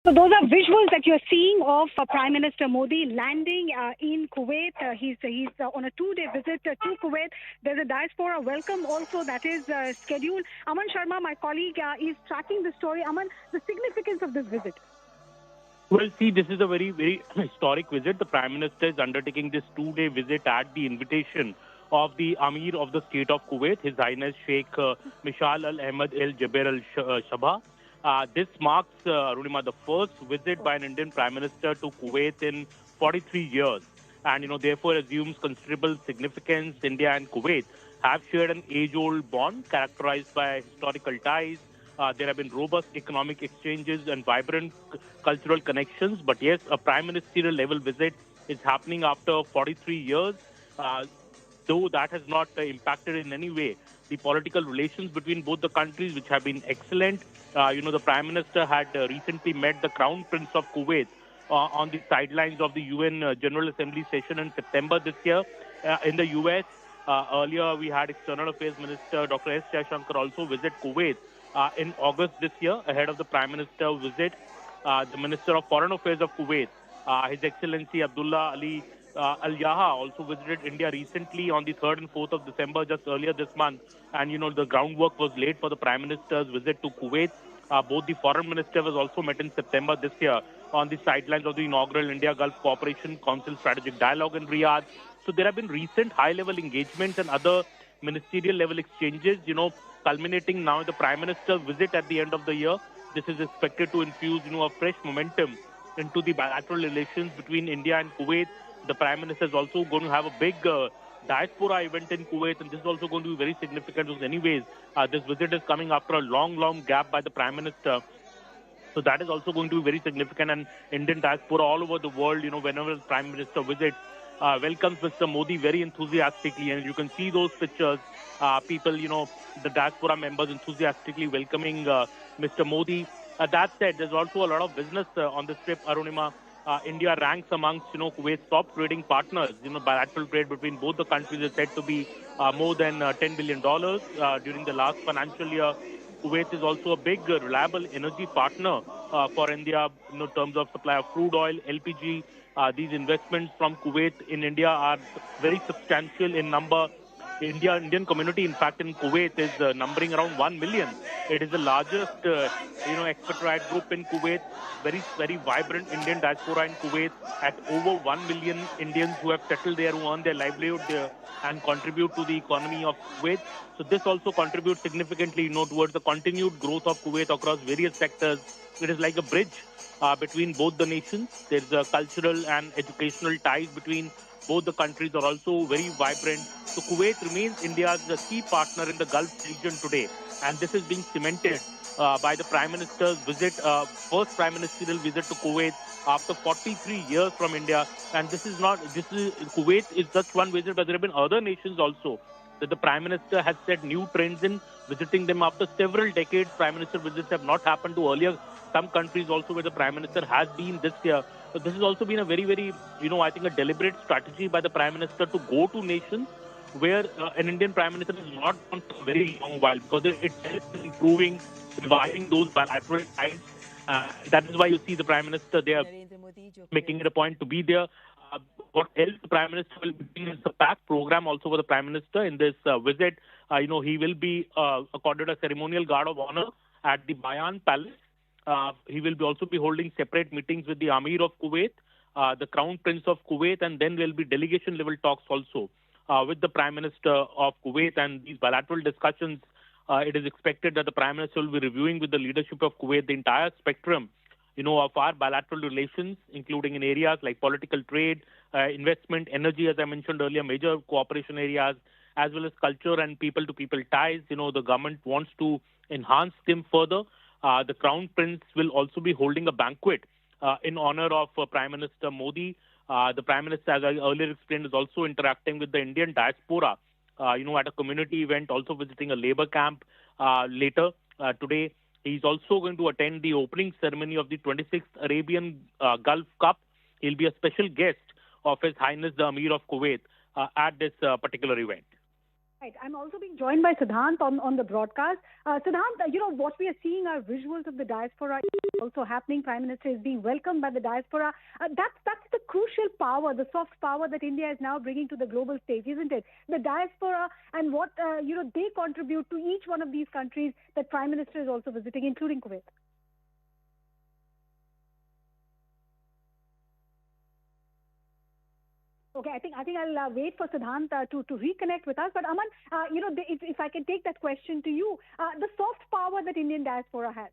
So those are visuals that you're seeing of Prime Minister Modi landing in Kuwait. He's on a 2-day visit to Kuwait. There's a diaspora welcome also that is scheduled. Aman Sharma, my colleague, is tracking the story. Aman, the significance of this visit. Well, see, this is a very, very historic visit. The Prime Minister is undertaking this 2-day visit at the invitation of the Amir of the State of Kuwait, His Highness Sheikh Mishal Al Ahmed Al Jaber Al Shabha. This marks, Arunima, the first visit by an Indian Prime Minister to Kuwait in 43 years. And, therefore assumes considerable significance. India and Kuwait have shared an age-old bond characterized by historical ties. There have been robust economic exchanges and vibrant cultural connections. But yes, a prime ministerial level visit is happening after 43 years. Though that has not impacted in any way the political relations between both the countries, which have been excellent. The Prime Minister had recently met the Crown Prince of Kuwait on the sidelines of the UN General Assembly session in September this year in the US. Earlier, we had External Affairs Minister Dr. S. Jaishankar also visit Kuwait in August this year ahead of the Prime Minister's visit. The Minister of Foreign Affairs of Kuwait, His Excellency Abdullah Ali Al-Yaha, also visited India recently on the 3rd and 4th of December, just earlier this month. And, the groundwork was laid for the Prime Minister's visit to Kuwait. Both the Foreign Minister was also met in September this year on the sidelines of the inaugural India-Gulf Cooperation Council Strategic Dialogue in Riyadh. So there have been recent high-level engagements and other ministerial-level exchanges, culminating now in the Prime Minister's visit at the end of the year. This is expected to infuse, a fresh momentum into the bilateral relations between India and Kuwait. The Prime Minister is also going to have a big diaspora event in Kuwait, and this is also going to be very significant because anyways, this visit is coming after a long gap by the Prime Minister. So that is also going to be very significant, and Indian diaspora all over the world, whenever the Prime Minister visits, welcomes Mr. Modi very enthusiastically. And you can see those pictures, people, the diaspora members enthusiastically welcoming Mr. Modi. That said, there's also a lot of business on this trip, Arunima. India ranks amongst, Kuwait's top trading partners. Bilateral trade between both the countries is said to be more than $10 billion during the last financial year. Kuwait is also a big, reliable energy partner for India in terms of supply of crude oil, LPG. These investments from Kuwait in India are very substantial in number. Indian community, in fact, in Kuwait is numbering around 1 million. It is the largest, expatriate group in Kuwait. Very, very vibrant Indian diaspora in Kuwait at over 1 million Indians who have settled there, who earn their livelihood there and contribute to the economy of Kuwait. So this also contributes significantly, towards the continued growth of Kuwait across various sectors. It is like a bridge between both the nations. There's cultural and educational ties between both the countries are also very vibrant. So Kuwait remains India's key partner in the Gulf region today. And this is being cemented by the Prime Minister's visit, first Prime Ministerial visit to Kuwait after 43 years from India. And Kuwait is just one visit, but there have been other nations also that the Prime Minister has set new trends in, visiting them after several decades. Prime Minister visits have not happened to earlier. Some countries also where the Prime Minister has been this year. But this has also been a very, very, I think a deliberate strategy by the Prime Minister to go to nations where an Indian Prime Minister is not gone for a very long while, because it helps in improving, reviving those bilateral ties. That is why you see the Prime Minister there making it a point to be there. What else the Prime Minister will be doing is the PAC program also for the Prime Minister in this visit. He will be accorded a ceremonial guard of honor at the Bayan Palace. He will also be holding separate meetings with the Amir of Kuwait, the Crown Prince of Kuwait, and then there will be delegation-level talks also with the Prime Minister of Kuwait. And these bilateral discussions, it is expected that the Prime Minister will be reviewing with the leadership of Kuwait the entire spectrum, of our bilateral relations, including in areas like political trade, investment, energy, as I mentioned earlier, major cooperation areas, as well as culture and people-to-people ties. The government wants to enhance them further. The Crown Prince will also be holding a banquet in honor of Prime Minister Modi. The Prime Minister, as I earlier explained, is also interacting with the Indian diaspora, at a community event, also visiting a labor camp later today. He's also going to attend the opening ceremony of the 26th Arabian Gulf Cup. He'll be a special guest of His Highness the Amir of Kuwait at this particular event. Right. I'm also being joined by Siddhant on the broadcast. Siddhant, what we are seeing are visuals of the diaspora also happening. Prime Minister is being welcomed by the diaspora. That's the crucial power, the soft power that India is now bringing to the global stage, isn't it? The diaspora and what, they contribute to each one of these countries that Prime Minister is also visiting, including Kuwait. Okay, I think I'll wait for Siddhant to reconnect with us. But Aman, if I can take that question to you, the soft power that Indian diaspora has.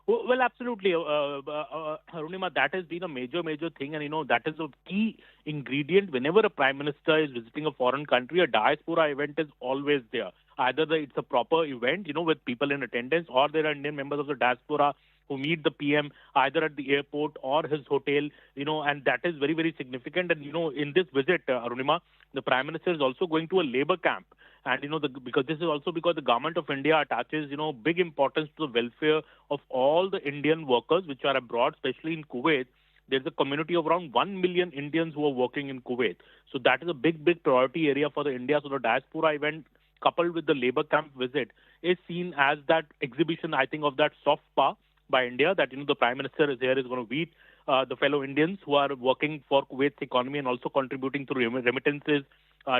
Well, absolutely, Arunima, that has been a major thing, and that is a key ingredient. Whenever a prime minister is visiting a foreign country, a diaspora event is always there. Either it's a proper event, with people in attendance, or there are Indian members of the diaspora who meet the PM either at the airport or his hotel, and that is very, very significant. And, in this visit, Arunima, the Prime Minister is also going to a labor camp. And, because this is also because the government of India attaches, big importance to the welfare of all the Indian workers which are abroad, especially in Kuwait. There's a community of around 1 million Indians who are working in Kuwait. So that is a big priority area for the India. So the diaspora event coupled with the labor camp visit is seen as that exhibition, I think, of that soft power by India, that the Prime Minister is going to meet the fellow Indians who are working for Kuwait's economy and also contributing to remittances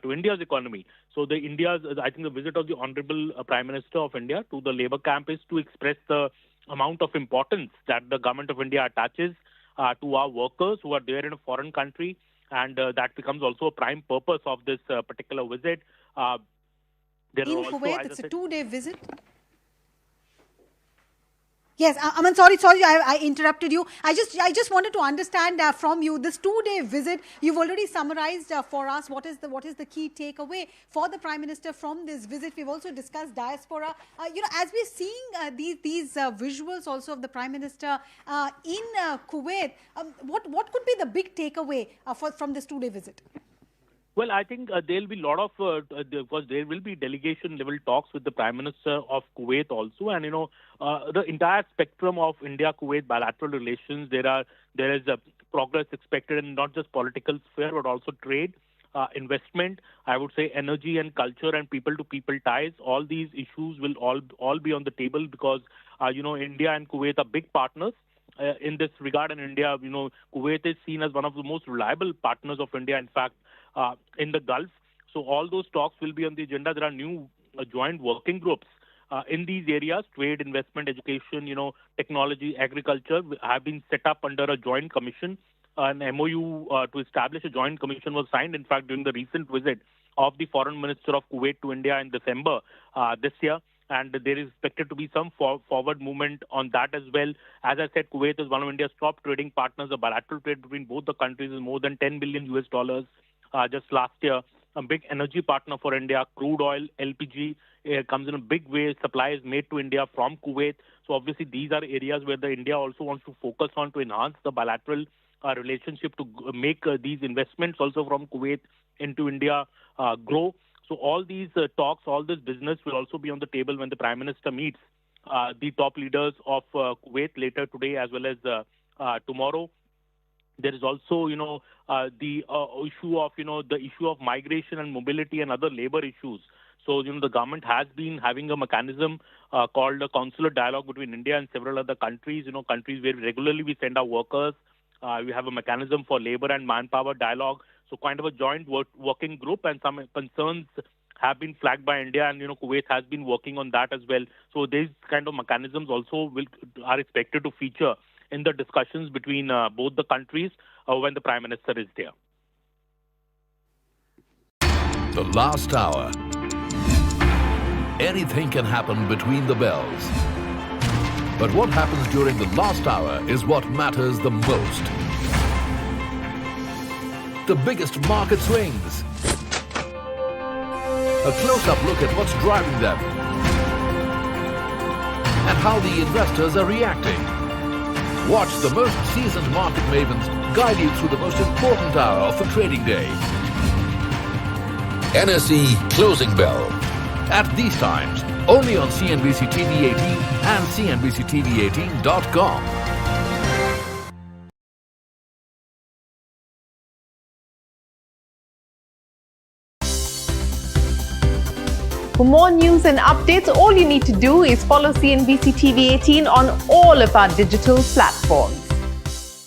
to India's economy. So I think the visit of the Honorable Prime Minister of India to the labor camp is to express the amount of importance that the government of India attaches to our workers who are there in a foreign country, and that becomes also a prime purpose of this particular visit. In Kuwait, it's a 2-day visit. Yes, Aman, sorry, I interrupted you. I just wanted to understand from you this 2-day visit. You've already summarized for us what is the key takeaway for the Prime Minister from this visit. We've also discussed diaspora. As we're seeing these visuals also of the Prime Minister in Kuwait, what could be the big takeaway from this 2-day visit? Well, I think there'll be a lot of, because there will be delegation level talks with the Prime Minister of Kuwait also. And, the entire spectrum of India-Kuwait bilateral relations, there is a progress expected in not just political sphere, but also trade, investment, I would say energy and culture and people-to-people ties. All these issues will all be on the table because, India and Kuwait are big partners. In this regard, and India, Kuwait is seen as one of the most reliable partners of India, in fact, in the Gulf. So all those talks will be on the agenda. There are new joint working groups in these areas: trade, investment, education, technology, agriculture, have been set up under a joint commission. An MOU to establish a joint commission was signed, in fact, during the recent visit of the Foreign Minister of Kuwait to India in December this year. And there is expected to be some forward movement on that as well. As I said, Kuwait is one of India's top trading partners. The bilateral trade between both the countries is more than $10 billion just last year. A big energy partner for India. Crude oil, LPG comes in a big way. Supply is made to India from Kuwait. So obviously these are areas where the India also wants to focus on to enhance the bilateral relationship, to make these investments also from Kuwait into India grow. So all these talks, all this business will also be on the table when the Prime Minister meets the top leaders of Kuwait later today as well as tomorrow. There is also, the issue of migration and mobility and other labor issues. So, the government has been having a mechanism called a consular dialogue between India and several other countries, countries where regularly we send our workers. We have a mechanism for labor and manpower dialogue. So kind of a joint working group, and some concerns have been flagged by India, and Kuwait has been working on that as well. So these kind of mechanisms also are expected to feature in the discussions between both the countries when the Prime Minister is there. The last hour. Anything can happen between the bells. But what happens during the last hour is what matters the most. The biggest market swings. A close-up look at what's driving them and how the investors are reacting. Watch the most seasoned market mavens guide you through the most important hour of the trading day. NSE Closing Bell. At these times, only on CNBC-TV18 and CNBC-TV18.com. For more news and updates, all you need to do is follow CNBC TV 18 on all of our digital platforms.